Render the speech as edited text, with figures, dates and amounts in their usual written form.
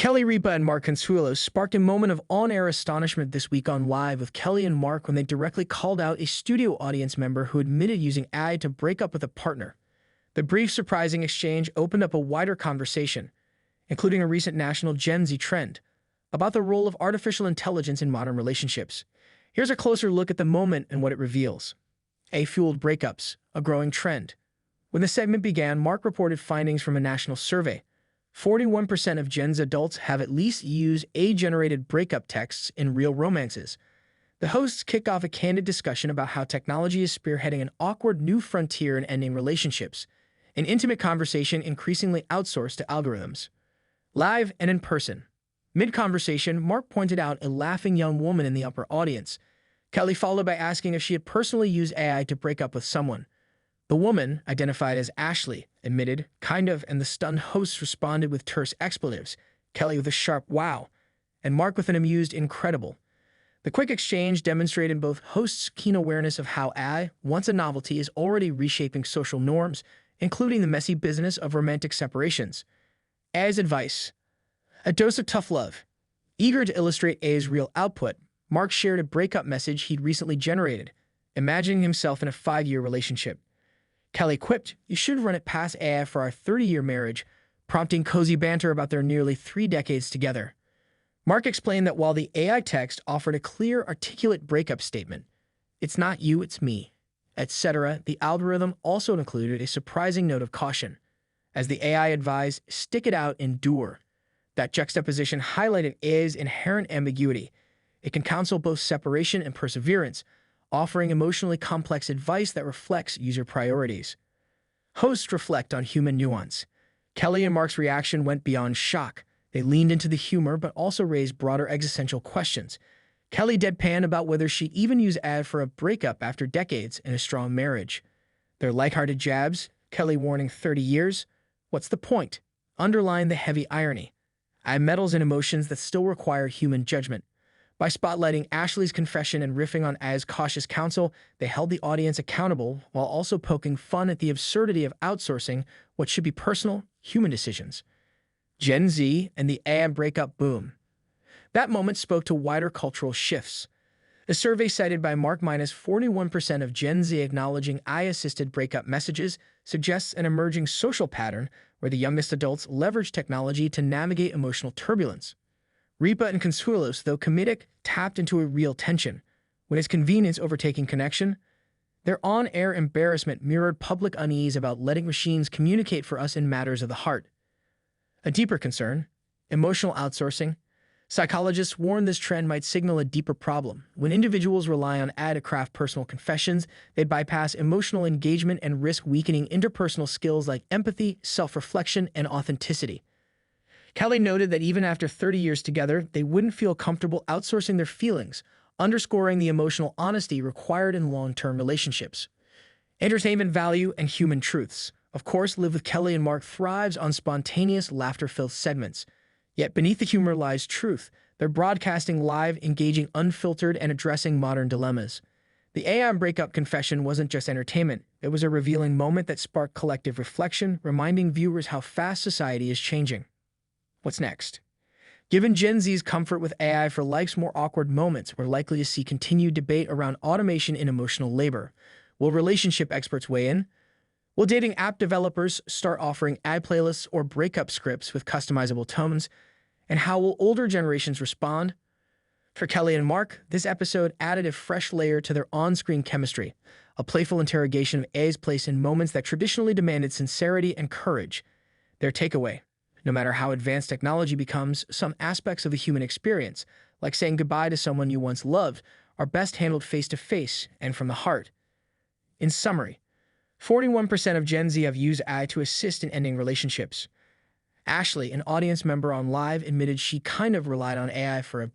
Kelly, Ripa, and Mark Consuelos sparked a moment of on-air astonishment this week on Live with Kelly and Mark when they directly called out a studio audience member who admitted using AI to break up with a partner. The brief, surprising exchange opened up a wider conversation, including a recent national Gen Z trend, about the role of artificial intelligence in modern relationships. Here's a closer look at the moment and what it reveals. AI-fueled breakups, a growing trend. When the segment began, Mark reported findings from a national survey. 41% of Gen Z adults have at least used AI-generated breakup texts in real romances. The hosts kick off a candid discussion about how technology is spearheading an awkward new frontier in ending relationships, an intimate conversation increasingly outsourced to algorithms. Live and in person. Mid-conversation, Mark pointed out a laughing young woman in the upper audience. Kelly followed by asking if she had personally used AI to break up with someone. The woman, identified as Ashley, admitted, kind of, and the stunned host responded with terse expletives, Kelly with a sharp wow, and Mark with an amused incredible. The quick exchange demonstrated both hosts' keen awareness of how AI, once a novelty, is already reshaping social norms, including the messy business of romantic separations. AI's advice. A dose of tough love. Eager to illustrate AI's real output, Mark shared a breakup message he'd recently generated, imagining himself in a 5-year relationship. Kelly quipped, "You should run it past AI for our 30-year marriage," prompting cozy banter about their nearly 3 decades together. Mark explained that while the AI text offered a clear, articulate breakup statement, "It's not you, it's me," etc., the algorithm also included a surprising note of caution. As the AI advised, "Stick it out, endure." That juxtaposition highlighted AI's inherent ambiguity. It can counsel both separation and perseverance, offering emotionally complex advice that reflects user priorities. Hosts reflect on human nuance. Kelly and Mark's reaction went beyond shock. They leaned into the humor but also raised broader existential questions. Kelly deadpanned about whether she'd even use AI for a breakup after decades in a strong marriage. Their lighthearted jabs, Kelly warning 30 years, "What's the point?" underlined the heavy irony. AI meddles in emotions that still require human judgment. By spotlighting Ashley's confession and riffing on AI's cautious counsel, they held the audience accountable while also poking fun at the absurdity of outsourcing what should be personal, human decisions. Gen Z and the AI breakup boom. That moment spoke to wider cultural shifts. A survey cited by Mark -41% of Gen Z acknowledging AI-assisted breakup messages suggests an emerging social pattern where the youngest adults leverage technology to navigate emotional turbulence. Ripa and Consuelos, though comedic, tapped into a real tension. When it's convenience overtaking connection, their on-air embarrassment mirrored public unease about letting machines communicate for us in matters of the heart. A deeper concern, emotional outsourcing. Psychologists warn this trend might signal a deeper problem. When individuals rely on AI to craft personal confessions, they'd bypass emotional engagement and risk weakening interpersonal skills like empathy, self-reflection, and authenticity. Kelly noted that even after 30 years together, they wouldn't feel comfortable outsourcing their feelings, underscoring the emotional honesty required in long-term relationships. Entertainment value and human truths. Of course, Live with Kelly and Mark thrives on spontaneous, laughter-filled segments. Yet beneath the humor lies truth. They're broadcasting live, engaging, unfiltered, and addressing modern dilemmas. The AI breakup confession wasn't just entertainment. It was a revealing moment that sparked collective reflection, reminding viewers how fast society is changing. What's next? Given Gen Z's comfort with AI for life's more awkward moments, we're likely to see continued debate around automation in emotional labor. Will relationship experts weigh in? Will dating app developers start offering ad playlists or breakup scripts with customizable tones? And how will older generations respond? For Kelly and Mark, this episode added a fresh layer to their on-screen chemistry, a playful interrogation of AI's place in moments that traditionally demanded sincerity and courage. Their takeaway: no matter how advanced technology becomes, some aspects of the human experience, like saying goodbye to someone you once loved, are best handled face-to-face and from the heart. In summary, 41% of Gen Z have used AI to assist in ending relationships. Ashley, an audience member on Live, admitted she kind of relied on AI for a